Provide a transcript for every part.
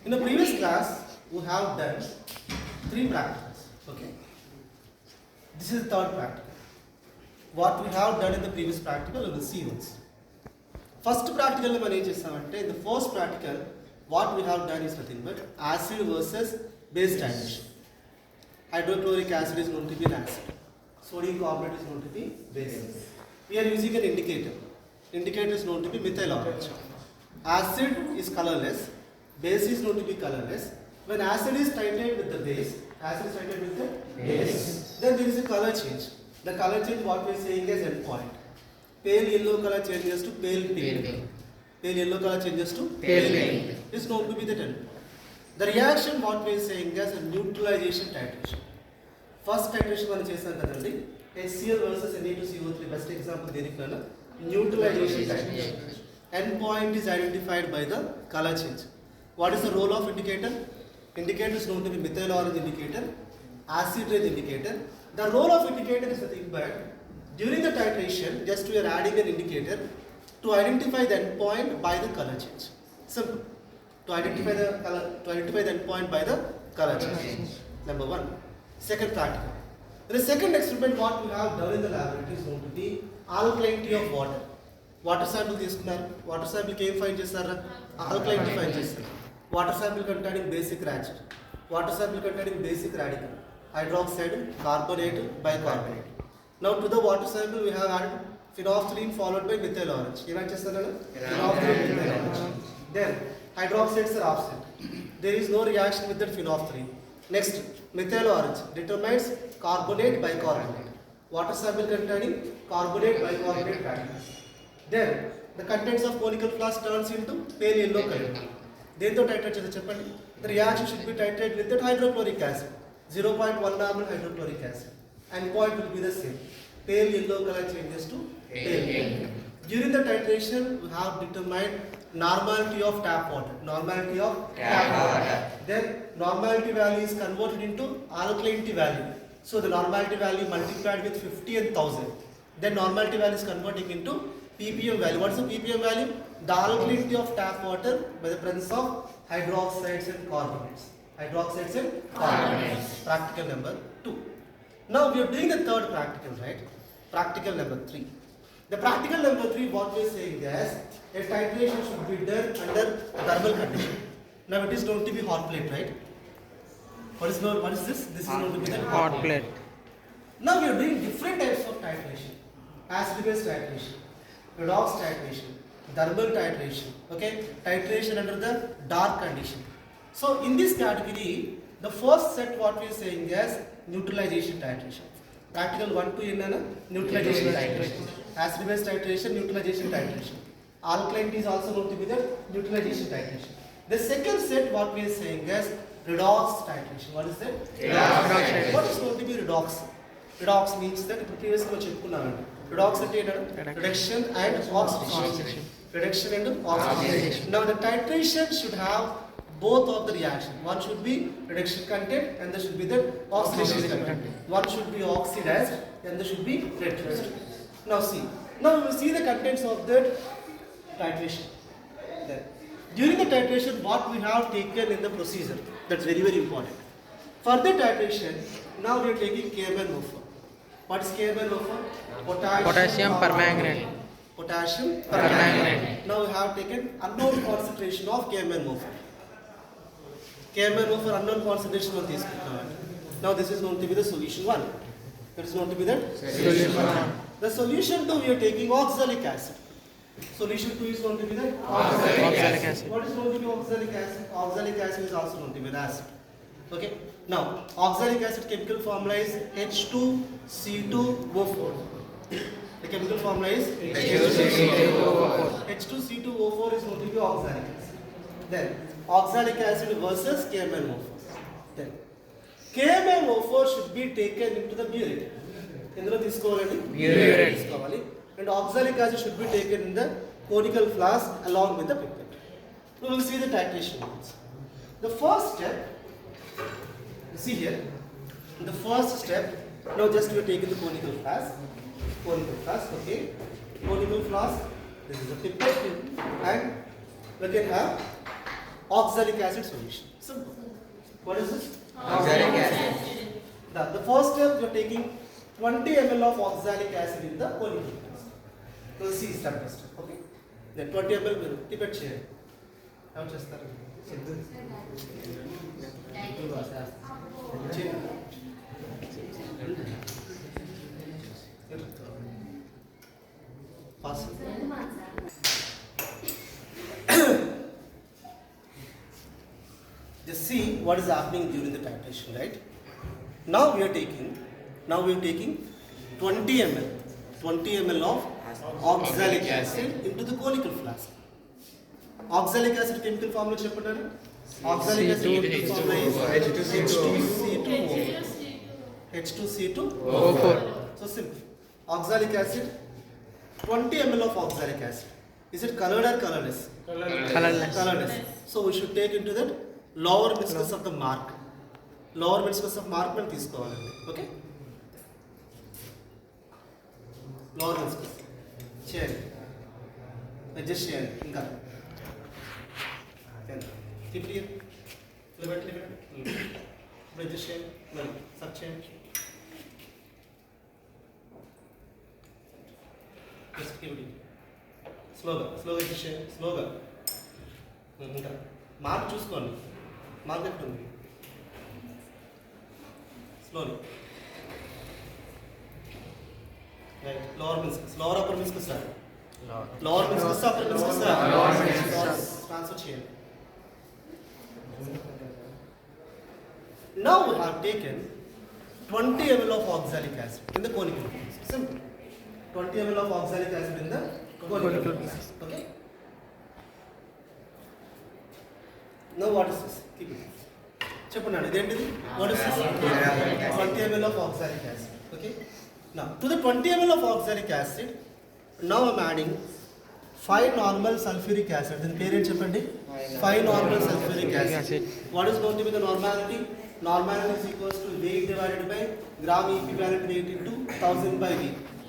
In the previous class, we have done 3 practicals. Okay. This is the third practical. What we have done in the previous practical, we will see once. First practical, in the first practical, what we have done is nothing but acid versus base titration. Hydrochloric acid is going to be an acid. Sodium carbonate is going to be base. We are using an indicator. Indicator is known to be methyl orange. Acid is colorless. Base is known to be colorless. When acid is titrated with the base, then there is a color change. The color change, what we are saying is endpoint. Pale yellow color changes to pale pink. Pale yellow color changes to pale pink. Is known to be the endpoint. The reaction, what we are saying is a neutralization titration. First titration one chesam kadandi. HCl versus Na2CO3. Best example derikana. Neutralization titration. Endpoint is identified by the color change. What is the role of indicator? Indicator is known to be methyl orange indicator, acid range indicator. The role of indicator is nothing but during the titration, just we are adding an indicator to identify the endpoint by the color change. Simple. To identify the endpoint by the color change. Number 1. Second practical. In the second experiment, what we have done in the laboratory is going to be alkalinity of water. Water sample తీసుకున్నారు. Water sample ఏం find చేస్తారు? Alkalinity find చేస్తారు. Water sample containing basic reaction. Water sample containing basic radical. Hydroxide, carbonate, bicarbonate. Now to the water sample we have added phenolphthalein followed by methyl orange. Even చేస్తారన్నా? Phenolphthalein methyl orange. Then hydroxides are absent. There is no reaction with that phenolphthalein. Next, methyl orange determines carbonate, bicarbonate. Water sample containing carbonate, bicarbonate radicals. Then the contents of conical flask turns into pale yellow color. Then to titrate cheppandi. The reaction should be titrated with that hydrochloric acid. 0.1 normal hydrochloric acid. And point will be the same. Pale yellow color changes to pale pink. During the titration, we have determined normality of tap water. Normality of tap water. Then normality value is converted into alkalinity value. So the normality value multiplied with 50 and 1000. Then normality value is converting into ppm value. What is the ppm value? The alkalinity of tap water by the presence of hydroxides and carbonates. Hydroxides and carbonates. Practical number 2. Now we are doing the third practical, right? Practical number 3. The practical number 3, what we are saying is a titration should be done under thermal condition. Now it is going to be hot plate, right? What is this? This is going to be the hot plate. Now we are doing different types of titration. Acid-base titration, redox titration, thermal titration, okay? Titration under the dark condition. So in this category, the first set what we are saying is neutralization titration. Practical 1 to n neutralization titration. Acid-base titration, neutralization titration. Alkalinity is also going to be the neutralization titration. The second set what we are saying is redox titration. What is that? Redox. What is going to be redox? Redox means that previously redox is reduction and oxidation. Reduction and oxidation. Now the titration should have both of the reaction. One should be reduction content and there should be the oxidation content. One should be oxidized and there should be reduced. Now see. Now we will see the contents of the titration. Then during the titration, what we have taken in the procedure, that's very important. For the titration, now we are taking KMnO4. What is KMnO4? Potassium permanganate. Potassium permanganate. Now we have taken unknown concentration of KMnO4. KMnO4 unknown concentration of this. Now this is going to be the solution 1. That is going to be the solution 1. The solution 2, we are taking oxalic acid. Solution 2 is going to be the oxalic acid. What is going to be oxalic acid? Oxalic acid is also going to be an acid. Okay. Now, oxalic acid chemical formula is H2C2O4. The chemical formula is H2C2O4. H2C2O4 is going to be oxalic acid. Then, oxalic acid versus KMnO4. Then, KMnO4 should be taken into the burette. ఇందులో తీసుకోవాలండి burette తీసుకోవాలి. And oxalic acid should be taken in the conical flask along with the pipette. We will see the titration rules. The first step, see here, the first step, now just we are taking the conical flask, okay, conical flask, this is a pipette and we can have oxalic acid solution. Simple. What is this? Oxalic acid. The first step, you are taking 20 ml of oxalic acid in the conical flask. So see step by step. Okay. Then 20 ml will keep it share. How just that? Fast. Just see what is happening during the titration, right? Now we are taking 20 ml of oxalic acid into the conical flask. Oxalic acid chemical formula cheppandani. Oxalic acid chemical formula is H2C2O4. So simple. Oxalic acid, 20 ml of oxalic acid. Is it colored or colorless? Colorless. So we should take into that lower viscous of the mark. Lower viscous of mark man తీసుకోవాలండి. Okay? Lower viscous. చేయండి. Adjust చేయండి ఇంకా. Keep it here. Leave it. Adjust చేయండి. మరి sub చేయండి. Just keep it. Slowగా adjust చేయండి. స్లోగా. ఇంకా మార్క్ చూసుకోండి. మార్క్ ఎక్కడ ఉంది? Slowly. Right. Lower meniscus. Lower upper meniscus, sir. Lower meniscus, upper meniscus, sir. Lower meniscus. Transfer chain. Now we have taken 20 ml of oxalic acid in the conical flask. Simple. 20 ml of oxalic acid in the conical flask. Okay. Now what is this? Keep it. చెప్పండి ఇదేంటిది? What is this? 20 ml of oxalic acid. Okay. Now to the 20 ml of oxalic acid, now I am adding 5 normal sulfuric acid. Then parent చెప్పండి. 5 normal sulfuric acid. What is going to be the normality? Normality is equals to weight divided by gram equivalent weight into 1000 by V.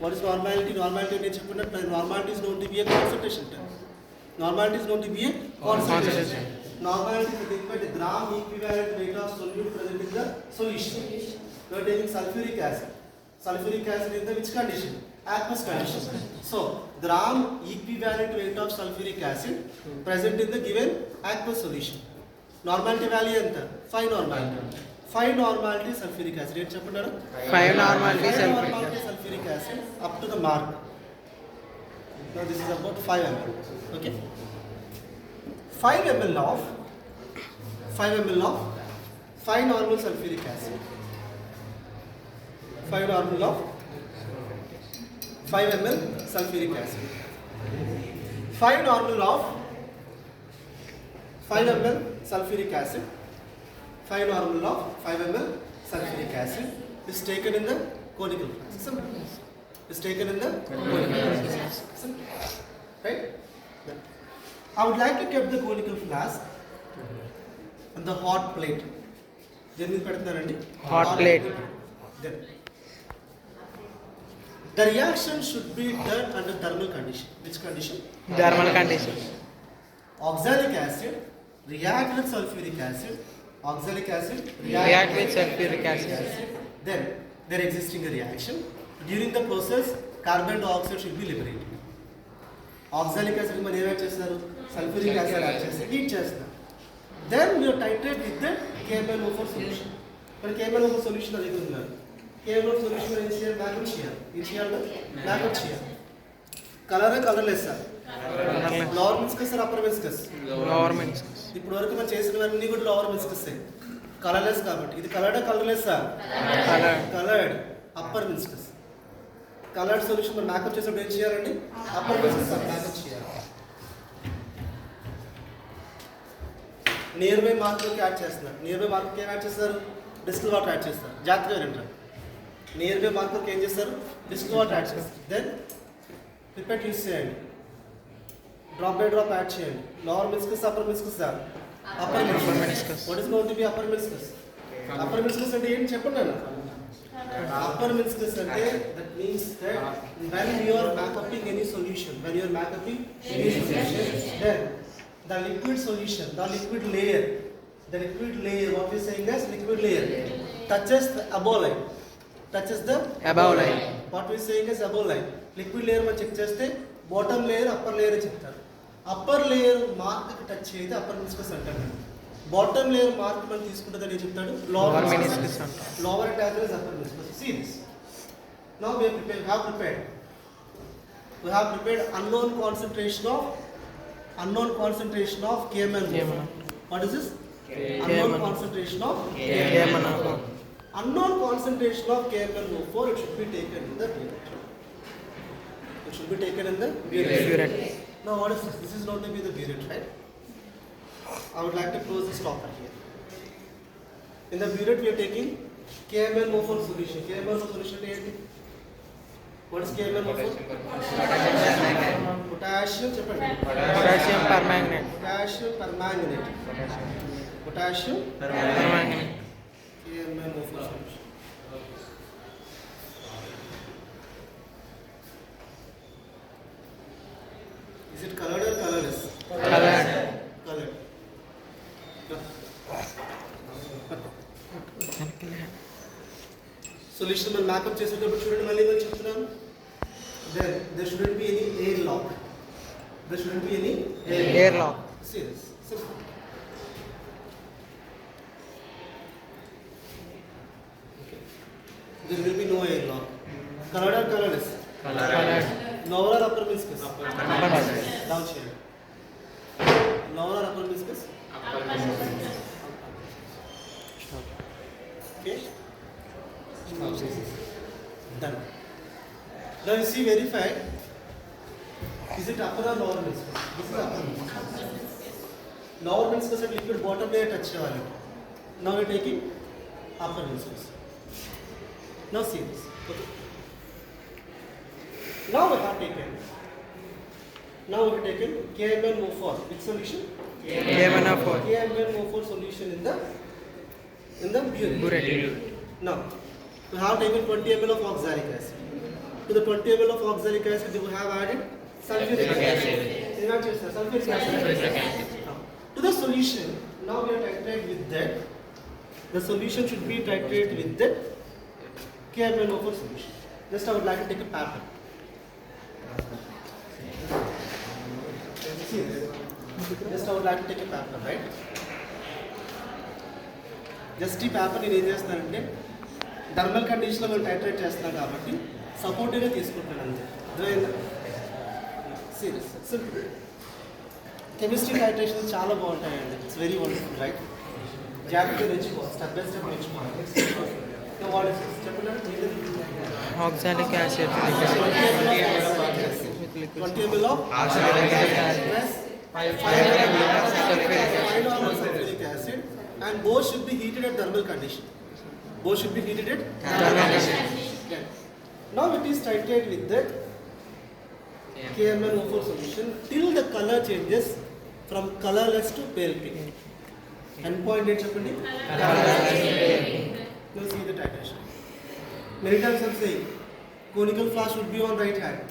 What is normality? Normality అంటే చెప్పండి. Normality is going to be a concentration term. Normality is going to be a concentration. Normality is taken by the gram equivalent weight of solute present in the solution. We are taking sulfuric acid. Sulfuric acid in the which condition? Aqueous condition. So, gram equivalent weight of sulfuric acid present in the given aqueous solution. Normality value enta? 5 normality. 5 normality sulfuric acid. Em cheppandara? 5 normality sulfuric acid up to the mark. Now this is about 5 ml. Okay. 5 ml of 5 normal sulfuric acid. 5 normal of 5 ml sulfuric acid. 5 normal of 5 ml sulfuric acid. 5 normal of 5 ml sulfuric acid is taken in the conical flask. Is taken in the conical flask. Right? I would like to keep the conical flask on the hot plate. Then hot plate. Then the reaction should be done under thermal condition. Which condition? Thermal condition. Oxalic acid react with sulfuric acid. Oxalic acid React with sulfuric acid. Then there existing a reaction. During the process, carbon dioxide should be liberated. Oxalic acid మనం ఏం add చేస్తారు? Sulphuric acid add చేసి heat చేస్తారు. Then you titrate with the KMnO4 solution. మరి KMnO4 solution అది ఉన్నారు. KMnO4 solution ఏం చేయాలి? బ్యాకప్ చేయాలి. ఏం చేయాలి? బ్యాకప్ చేయాలి. Colourless sir. Lower viscous sir upper viscous. Lower viscous. ఇప్పుడు వరకు మనం చేసినవన్నీ కూడా లోవర్ విస్కస్ కలర్లెస్ కాబట్టి ఇది colourless sir. Coloured upper viscous. Coloured solution మనం మేకప్ చేసినప్పుడు ఏం చేయాలండి? అప్పర్ విస్కస్ మేకప్ చేయాలి. నియర్ బై మార్కుకి యాడ్ చేస్తున్నారు. నియర్ బై మార్కుకి ఏం యాడ్ చేస్తారు? డిస్టిల్ వాటర్ యాడ్ చేస్తారు. జాగ్రత్తగా వింటారు. నియర్ బై మార్కుకి ఏం చేస్తారు? డిస్టిల్ వాటర్ యాడ్ చేస్తారు. దెన్ పిపెట్ యూస్ చేయండి. డ్రాప్ బై డ్రాప్ యాడ్ చేయండి. Lower meniscus upper meniscus sir. Upper meniscus. What is going to be upper meniscus? Upper meniscus అంటే ఏంటి చెప్పండి అన్న. అప్పర్ మిస్కస్ అంటే that means that when you are backupping any solution, then the liquid solution, the liquid layer, what we are saying as liquid layer, touches the above line. Touches the Above line. What we are saying is above line. Liquid layer man check cheste, bottom layer, upper layer chektaru. Upper layer mark touch cheyite upper meniscus antaru. Bottom layer mark man తీసుకుంటదని ఏం చెప్తాడు? Lower meniscus అంటారు. Lower angle is upper meniscus. See this. Now we have prepared unknown concentration of KMnO4. What is this? Unknown concentration of KMnO4. Unknown concentration of KMnO4, it should be taken in the burette. It should be taken in the burette. Now what is this? This is not to be the burette, right? I would like to close this topic here. In the burette we are taking KMnO4 solution. KMnO4 solution is what is KMnO4? Potassium permanganate. Potassium permanganate. KMnO4 solution. Is it colored or colorless? Colored. Solution man map up చేసేటప్పుడు చూడండి మళ్ళీ నేను చెప్తున్నాను. There shouldn't be any air lock. See this. Simple. Okay. There will be no air lock. Colored or colorless? Colored. Lower or upper meniscus? Down shade. Lower or upper meniscus? Okay. Done. Now you see verified. Is it upper or lower meniscus? This is upper meniscus. Lower meniscus at liquid bottom layer touch cheyali. Now we are taking upper meniscus. Now see this. Okay. Now we have taken KMnO4. Which solution? KMnO4 solution in the burette. Now we have taken 20 ml of oxalic acid. To the 20 ml of oxalic acid, we have added sulfuric acid. Sulfuric acid. Now, to the solution, now we are titrate with that. The solution should be titrate with that KMnO4 solution. Just I would like to take a pattern. Just I would like to take a pattern, right? Just ఈ paper నేను ఏం చేస్తానంటే thermal కండిషన్లో మనం titrate చేస్తున్నాం కాబట్టి సపోర్టివ్గా తీసుకుంటాను అంతే. అర్థమైందా? Serious simple. కెమిస్ట్రీ టైట్రేషన్ చాలా బాగుంటాయండి. It's very wonderful, right? జాగ్రత్తగా నేర్చుకోవాలి, స్టెప్ బై స్టెప్ నేర్చుకోవాలి. చెప్పండి. Oxalic acid. 20 ml of oxalic acid plus 5 sulfuric acid, and both should be heated at thermal condition. Okay. Now it is titrated with the KMnO4 solution till the color changes from colorless to pale pink. End point ఏంటి చెప్పండి? Now see the titration. Many times I'm saying conical flask should be on right hand.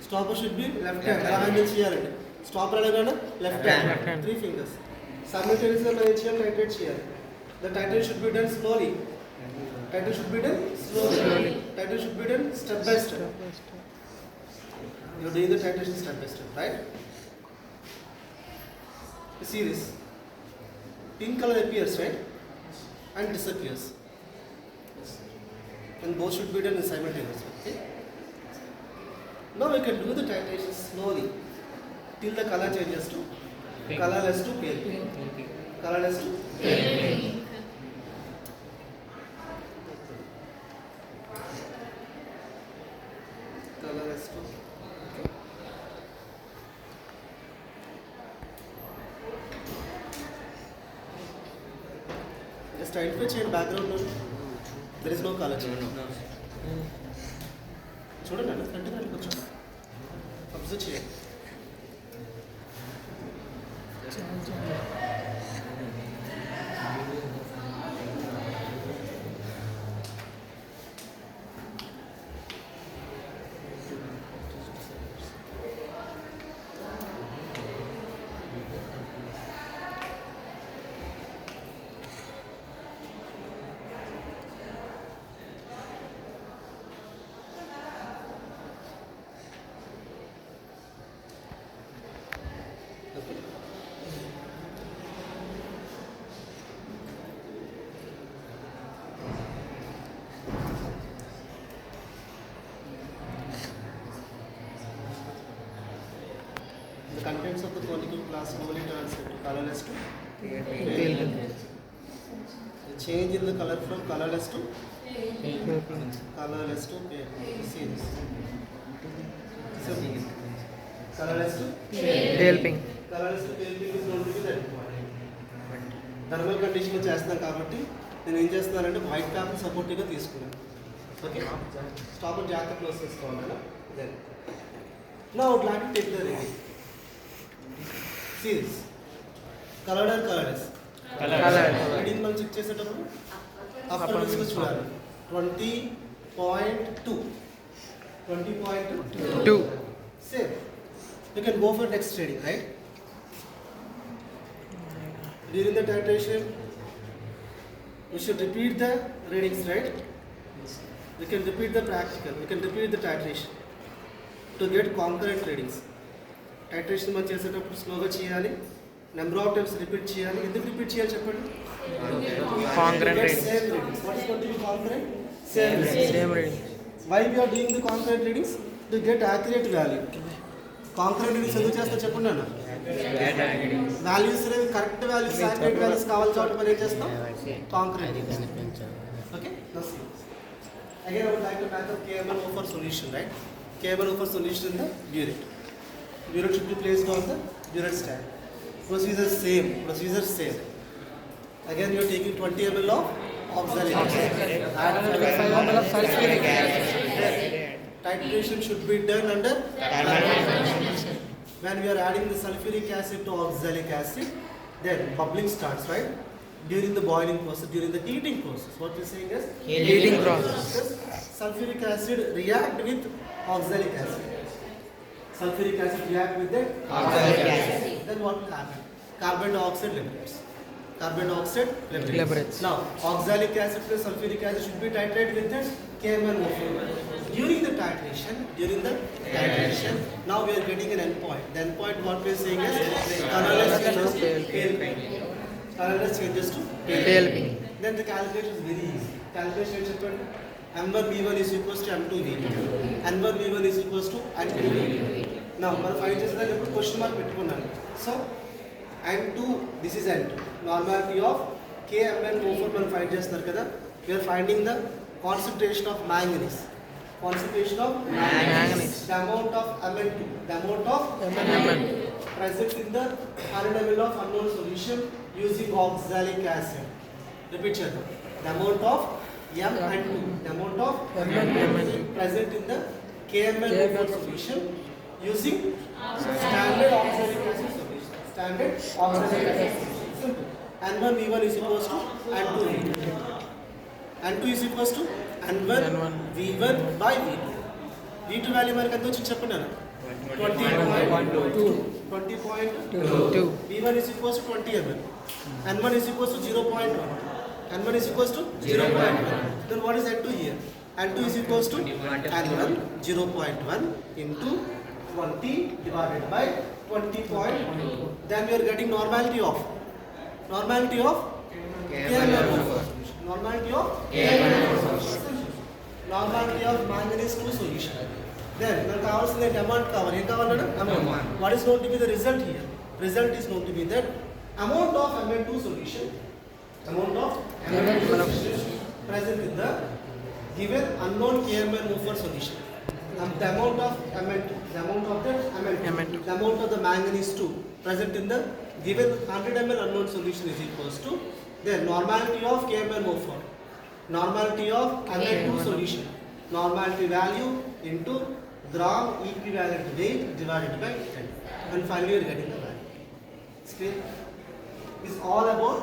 Stopper should be left hand. ఎలా handle చేయాలండి? Stopper ఎలాగైనా left hand, 3 fingers. Simultaneously మనం ఏం చేయాలి? Titrate చేయాలి. The titration should be done slowly. Titration should be done step by step. You are doing the titration step by step, right? You see this? Pink color appears, right? And disappears. And both should be done simultaneously. Okay? Now we can do the titration slowly till the color changes to colorless to pale pink. Colorless to pale pink. Colorless to. Okay. Just identify change background. There is no color change. చూడండి అన్న continue కొంచెం observe చేయండి. reactants of the conical class normally turns into colorless to Pale pink. The change in the color from colorless to Pale pink. colorless to pale. See this. So, colorless to Pale pink. colorless to pale pink is known to be the endpoint. Thermal కండిషన్లో చేస్తున్నాం కాబట్టి నేను ఏం చేస్తున్నానంటే white paper సపోర్టివ్గా తీసుకున్నాను. Okay, stop జాగ్రత్త close చేసుకోవాలి. దెన్ నా would like to take the reading. See this coloured and colourless. Reading మనం చెక్ చేసేటప్పుడు అప్పర్ లిస్ట్లో చూడాలి. 20.2 20.2 same. You can go for next reading, right? During the titration, we should repeat the readings, right? We can repeat the practical, we can repeat the titration to get concurrent readings. Titration మనం చేసేటప్పుడు స్లోగా చేయాలి, number of times repeat చేయాలి. ఎందుకు repeat చేయాలి చెప్పండి? Concurrent readings. Same readings. What is going to be concurrent? Same readings. Same reading. Why we are doing the concurrent readings? To get accurate value. Concurrent readings ఎందుకు చేస్తా చెప్పండి అన్న? Values correct values accurate values కావాల్సి కాబట్టి మనం ఏం చేస్తాం? Concrete. Okay, again I would like to make up KMnO4 solution, right? KMnO4 solution in the burette. Burette should be placed on the burette stand. Procedure same. Again you are taking 20 ml of oxalic acid. Add 5 ml of sulfuric acid. Titration should be done under when we are adding the sulfuric acid to oxalic acid, then bubbling starts, right? During the boiling process, during the heating process. What we are saying is Heating process. sulfuric acid react with oxalic acid. Sulfuric acid react with the oxalic acid. Then what will happen? Carbon dioxide liberates. Now, oxalic acid plus sulfuric acid should be titrated with this KMnO4. During the titration, now we are getting an endpoint. The endpoint what we are saying is colorless changes to pale pink. Colorless changes to Pale pink. Then the calculation is very easy. Calculation is equal to M1 V1 is equals to M2 V2. N1 V1 is equals to N2 V2. Now, మనం find చేసేదాన్ని question mark పెట్టుకున్నాను. So N2, this is N2. Normality of KMnO4 మనం find చేస్తున్నారు కదా. We are finding the concentration of manganese. Manganese. The amount of Mn2. Present in the 100 ml of unknown solution using oxalic acid. Repeat చేద్దాం. The amount of Mn2 present in the KMnO4 solution using standard oxalic acid solution. Simple. N1 V1 is equals to N2 V2. N2 is equals to N1 V1 by V2. V2 value మనకు ఎంత వచ్చింది చెప్పండి అన్న? 20.2. V1 is equals to 20 ml. N1 is equals to 0.1. Then what is N2 here? N2 is equals to N1 0.1 into 20 divided by 20.2. Then we are getting normality of KMnO4. Normality of manganese 2 solution. Then మనకు కావాల్సిన amount కావాలి. ఏం కావాలన్నా? Amount. What is going to be the result here? Result is going to be that amount of Mn2 solution present in the given unknown KMnO4 solution. The amount of Mn2, the amount of the manganese 2 present in the given 100 ml unknown solution is equals to the normality of KMnO4, normality of Mn2 solution, normality value into gram equivalent weight divided by 10, and finally we are getting the value. It's clear? It's all about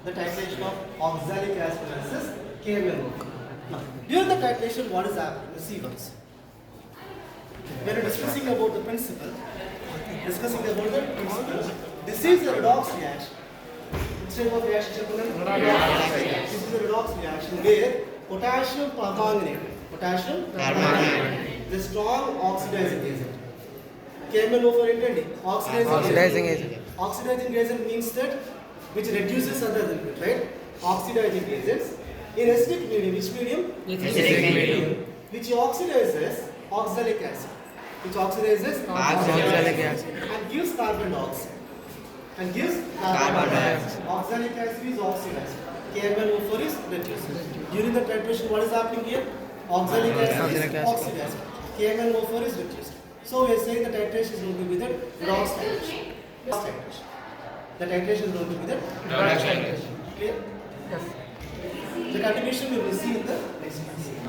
the titration of oxalic acid versus KMnO4. Now, during the titration, what is happening? See once. When we are discussing about the principle, this is a redox reaction. Which type of reaction? This is a redox reaction where potassium permanganate, the strong oxidizing agent. KMnO4 intended Oxidizing agent. Oxidizing agent means that which reduces other than it, right? Oxidizing agents in acidic medium, which medium? Acidic medium. Which oxidizes oxalic acid. which oxidizes Oxalic acid. and gives carbon dioxide. And gives Carbon dioxide. Oxalic acid is oxidized. KMnO4 is reduced. During the titration, what is happening here? Oxalic acid Oxalic is acid. oxidized. KMnO4 is reduced. So we are saying the titration is going to be the Redox titration. The titration is going to be the Redox titration. clear? Yes. The continuation we will see in the